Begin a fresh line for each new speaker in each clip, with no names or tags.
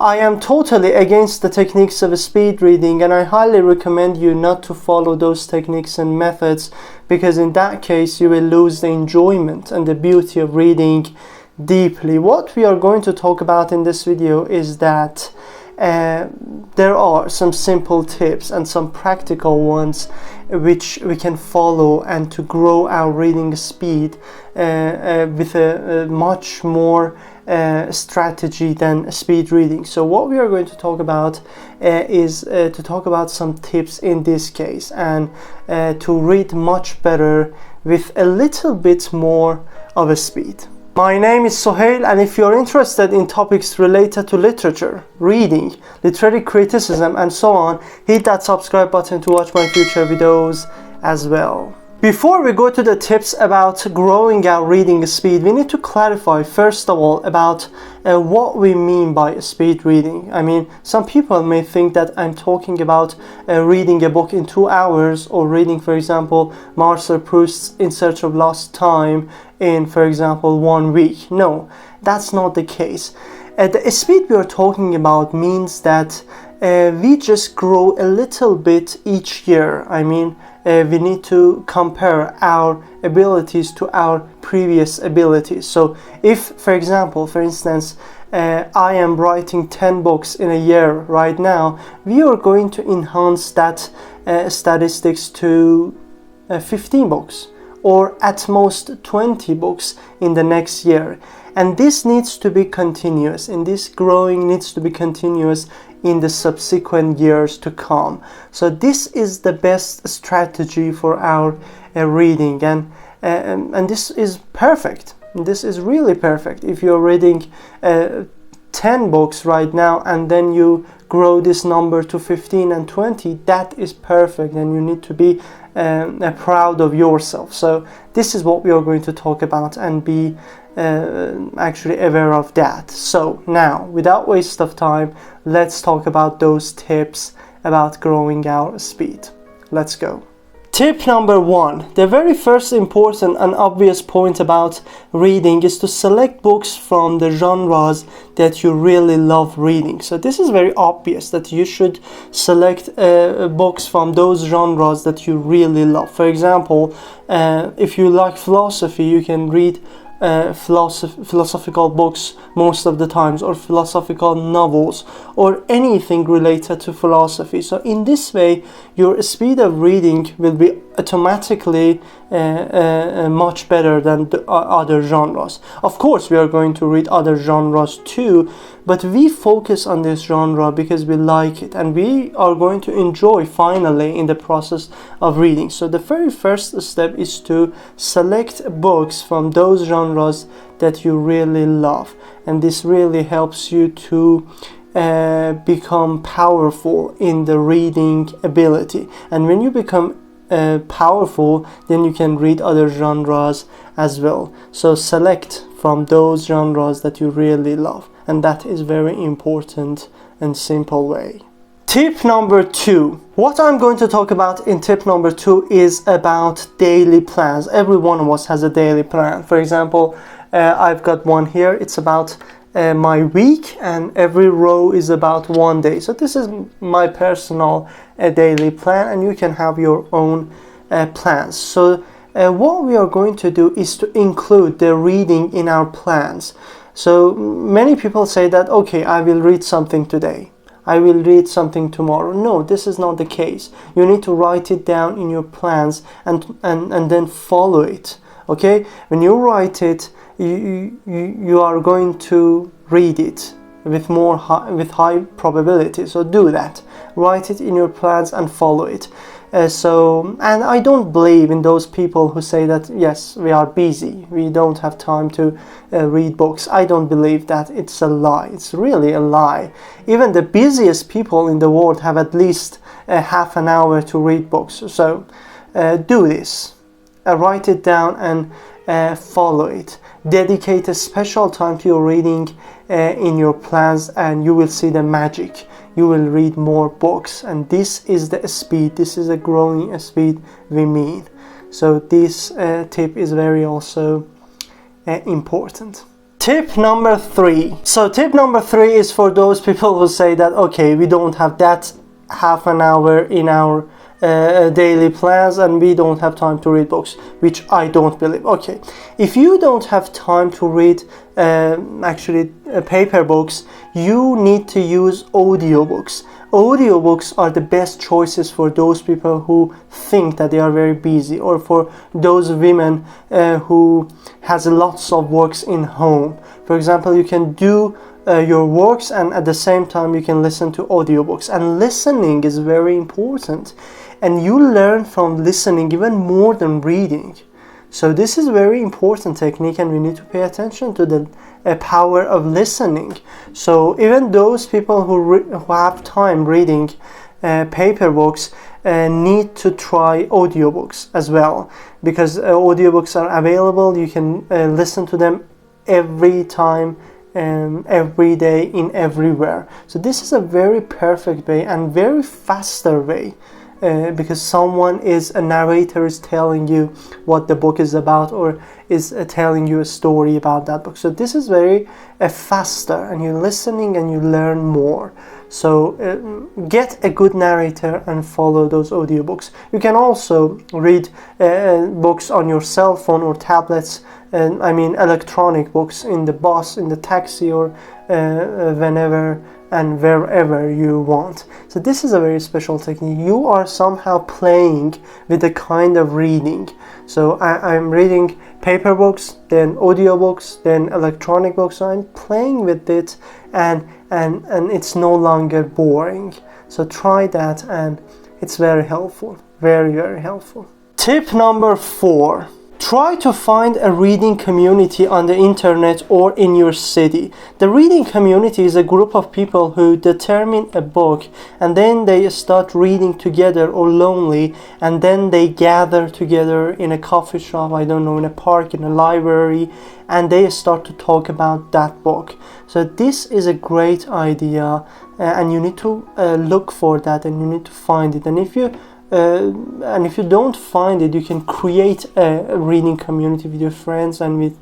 I am totally against the techniques of speed reading, and I highly recommend you not to follow those techniques and methods, because in that case you will lose the enjoyment and the beauty of reading deeply. What we are going to talk about in this video is that there are some simple tips and some practical ones which we can follow and to grow our reading speed with a much more strategy than speed reading. So what we are going to talk about is to talk about some tips in this case, and to read much better with a little bit more of a speed. My name is Sohail, and if you're interested in topics related to literature, reading, literary criticism, and so on, hit that subscribe button to watch my future videos as well. Before we go to the tips about growing our reading speed, we need to clarify first of all about what we mean by speed reading. I mean, some people may think that I'm talking about reading a book in 2 hours, or reading, for example, Marcel Proust's In Search of Lost Time in, for example, 1 week. No, that's not the case. The speed we are talking about means that we just grow a little bit each year. I mean, we need to compare our abilities to our previous abilities. So if, for instance, I am writing 10 books in a year right now, we are going to enhance that statistics to 15 books, or at most 20 books in the next year. And this needs to be continuous, and this growing needs to be continuous in the subsequent years to come. So this is the best strategy for our reading, and this is perfect. This is really perfect. If you're reading 10 books right now and then you grow this number to 15 and 20, that is perfect, and you need to be proud of yourself. So this is what we are going to talk about, and be actually aware of that. So now, without waste of time, let's talk about those tips about growing our speed. Let's go. Tip number 1. The very first important and obvious point about reading is to select books from the genres that you really love reading. So this is very obvious, that you should select books from those genres that you really love. For example, if you like philosophy, you can read philosophical books most of the times, or philosophical novels, or anything related to philosophy. So in this way, your speed of reading will be automatically much better than the other genres. Of course, we are going to read other genres too, but we focus on this genre because we like it, and we are going to enjoy finally in the process of reading. So the very first step is to select books from those genres that you really love, and this really helps you to become powerful in the reading ability. And when you become powerful, then you can read other genres as well. So select from those genres that you really love, and that is very important and simple way. Tip number 2. What I'm going to talk about in tip number 2 is about daily plans. Every one of us has a daily plan. For example, I've got one here. It's about my week, and every row is about 1 day. So this is my personal daily plan, and you can have your own plans. So what we are going to do is to include the reading in our plans. So many people say that, okay, I will read something today, I will read something tomorrow. No, this is not the case. You need to write it down in your plans and then follow it. Okay, when you write it, you are going to read it with high probability. So do that. Write it in your plans and follow it. And I don't believe in those people who say that, yes, we are busy, we don't have time to read books. I don't believe that. It's a lie. It's really a lie. Even the busiest people in the world have at least half an hour to read books. So do this. Write it down and follow it. Dedicate a special time to your reading in your plans, and you will see the magic. You will read more books, and this is the speed. This is a growing speed we mean. So this tip is very also important. Tip number 3. So tip number 3 is for those people who say that, okay, we don't have that half an hour in our daily plans and we don't have time to read books, which I don't believe. Okay, if you don't have time to read paper books, you need to use audiobooks. Audiobooks are the best choices for those people who think that they are very busy, or for those women who has lots of works in home. For example, you can do your works and at the same time you can listen to audiobooks, and listening is very important, and you learn from listening even more than reading. So this is a very important technique, and we need to pay attention to the power of listening. So even those people who have time reading paper books need to try audiobooks as well, because audiobooks are available. You can listen to them every time, every day, in everywhere. So this is a very perfect way and very faster way, because a narrator is telling you what the book is about, or is telling you a story about that book. So this is very faster, and you're listening and you learn more. So get a good narrator and follow those audiobooks. You can also read books on your cell phone or tablets, electronic books, in the bus, in the taxi, or whenever and wherever you want. So this is a very special technique. You are somehow playing with the kind of reading. So I'm reading paper books, then audiobooks, then electronic books. So I'm playing with it, and it's no longer boring. So try that, and it's very helpful. Very, very helpful. Tip number 4. Try to find a reading community on the internet or in your city. The reading community is a group of people who determine a book, and then they start reading together or lonely, and then they gather together in a coffee shop, in a park, in a library, and they start to talk about that book. So this is a great idea, and you need to look for that, and you need to find it. And if you don't find it, you can create a reading community with your friends and with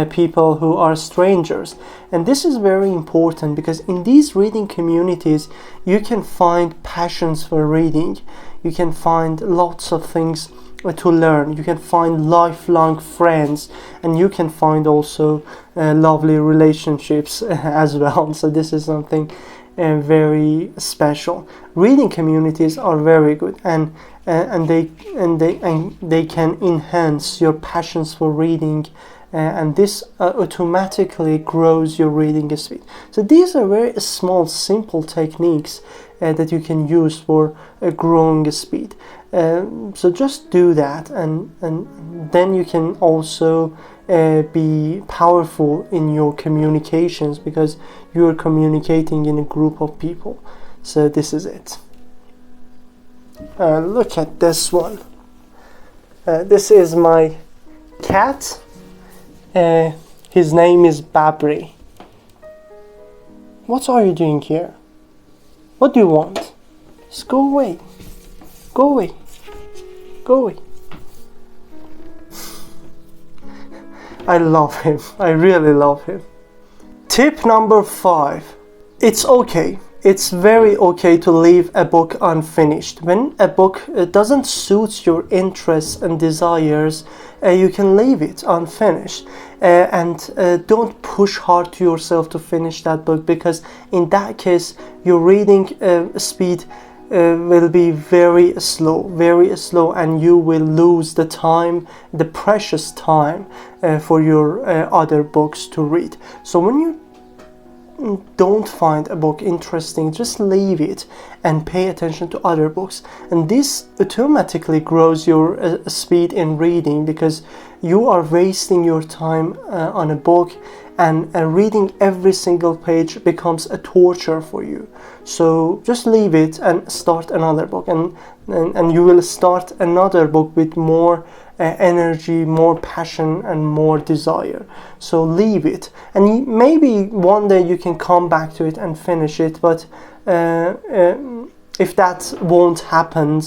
people who are strangers. And this is very important, because in these reading communities you can find passions for reading. You can find lots of things to learn. You can find lifelong friends, and you can find also lovely relationships as well. So this is something very special. Reading communities are very good, and they can enhance your passions for reading, and this automatically grows your reading speed. So these are very small, simple techniques that you can use for growing speed. So just do that, and then you can also be powerful in your communications, because you are communicating in a group of people. So this is it. Look at this one. This is my cat. His name is Babri. What are you doing here? What do you want? Just go away. Go away. Go away. I love him. I really love him. Tip number 5. It's okay. It's very okay to leave a book unfinished. When a book doesn't suit your interests and desires, you can leave it unfinished. And don't push hard to yourself to finish that book, because in that case your reading speed will be very slow, and you will lose the time, the precious time for your other books to read. So when you don't find a book interesting, just leave it and pay attention to other books, and this automatically grows your speed in reading, because you are wasting your time on a book, and reading every single page becomes a torture for you. So just leave it and start another book, and you will start another book with more energy, more passion, and more desire. So leave it, and maybe one day you can come back to it and finish it, but if that won't happen,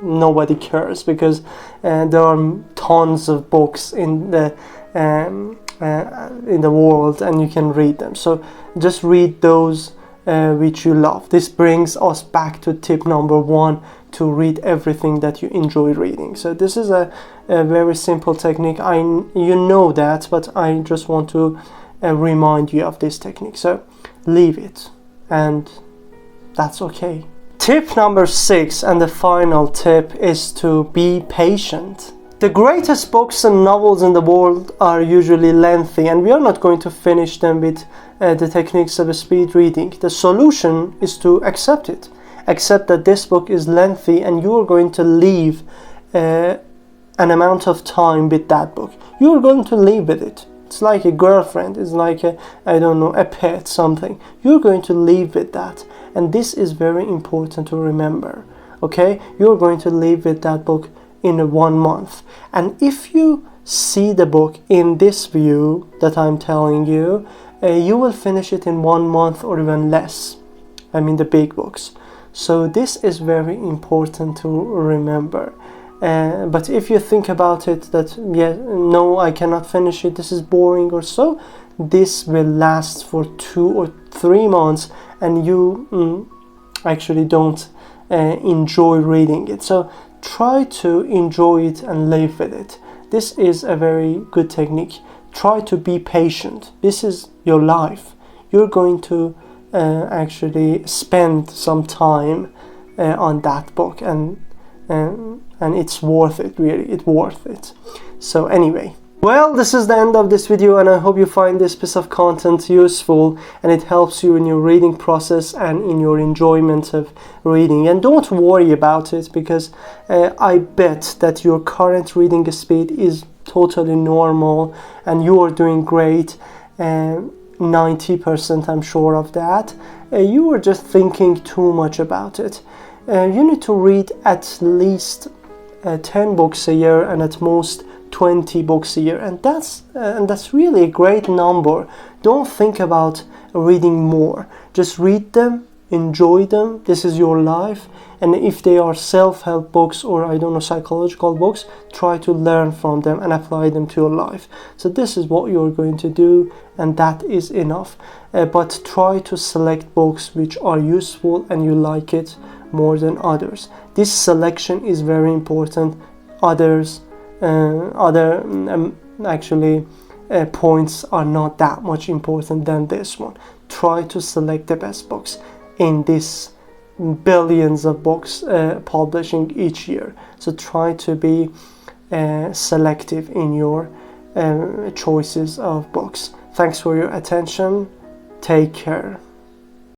nobody cares, because there are tons of books in the in the world, and you can read them. So just read those which you love. This brings us back to tip number 1, to read everything that you enjoy reading. So this is a very simple technique. You know that, but I just want to remind you of this technique. So leave it, and that's okay. Tip number 6, and the final tip, is to be patient. The greatest books and novels in the world are usually lengthy, and we are not going to finish them with the techniques of speed reading. The solution is to accept it. Accept that this book is lengthy, and you are going to leave an amount of time with that book. You are going to live with it. It's like a girlfriend. It's like a pet, something. You're going to live with that, and this is very important to remember. Okay, you're going to live with that book in 1 month, and if you see the book in this view that I'm telling you, you will finish it in 1 month or even less. I mean the big books. So this is very important to remember. But if you think about it that, yeah, no, I cannot finish it, this is boring or so, this will last for 2 or 3 months, and you actually don't enjoy reading it. So try to enjoy it and live with it. This is a very good technique. Try to be patient. This is your life. You're going to actually spend some time on that book, and it's worth it, really. It's worth it. So anyway, well, this is the end of this video, and I hope you find this piece of content useful and it helps you in your reading process and in your enjoyment of reading. And don't worry about it, because I bet that your current reading speed is totally normal and you are doing great. 90% I'm sure of that. You are just thinking too much about it. You need to read at least 10 books a year, and at most 20 books a year, and that's really a great number. Don't think about reading more. Just read them, enjoy them. This is your life, and if they are self-help books or psychological books, try to learn from them and apply them to your life. So this is what you're going to do, and that is enough. But try to select books which are useful and you like it more than others. This selection is very important. Other points are not that much important than this one. Try to select the best books in this billions of books publishing each year. So try to be selective in your choices of books. Thanks for your attention. Take care.